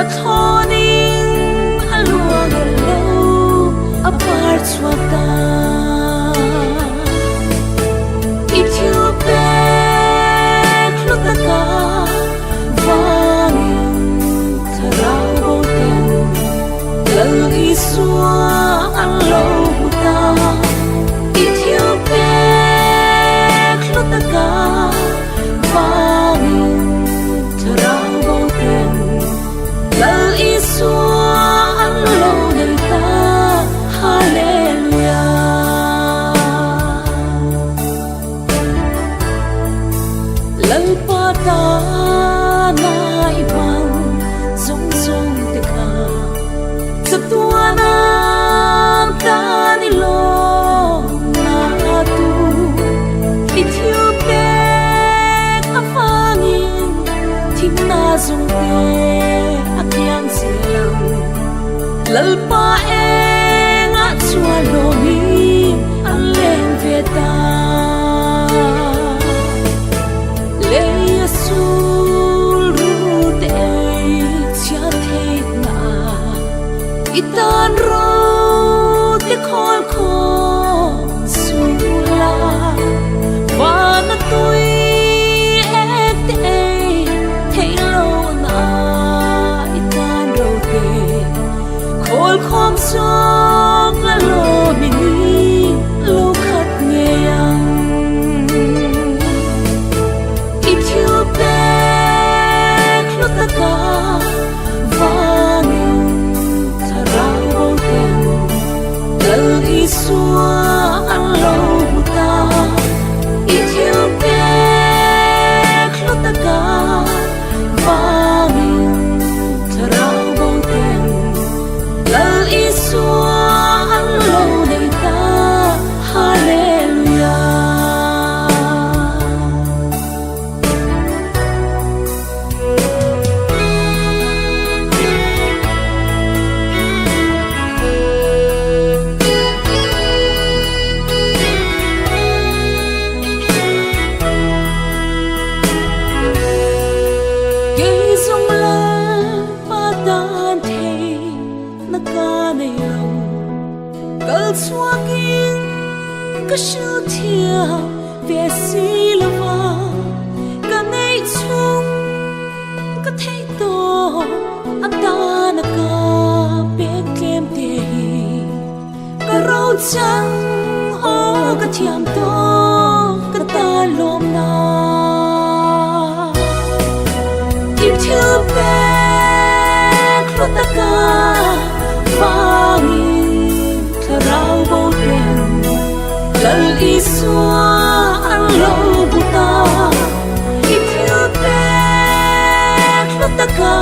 a thoning a luang a lo a par chuata Ethiopia klutaka vangin tharau boten lal isua an lo buta Ethiopia klutaka vangin tharau boten lal isua an lo delta hallelujah lal pata na ibang zong zong teka Satuana tanilo na atu Ethiopia afangin timna zong te akyang silang lalpa nga swalomi ang lengveta le asul rute tiate na itan ro te khol khom sula vana tui ek te hello na itan ro te khol khom song la lo mini lo khat nge yang Ethiopia klutaka vangin tharau boten lal isua an lo buta Ethiopia klutaka vangin tharau boten lal isua an lo deita hallelujah Gazong lan padan thei nakanay lo kal swagin kashu thia ve silava kanay chung ka thei to adana ka beklem te ka rau chang ho ka thiam to ka ta lom na Ethiopia klutaka vangin tharau boten lal isua an lo buta Ethiopia klutaka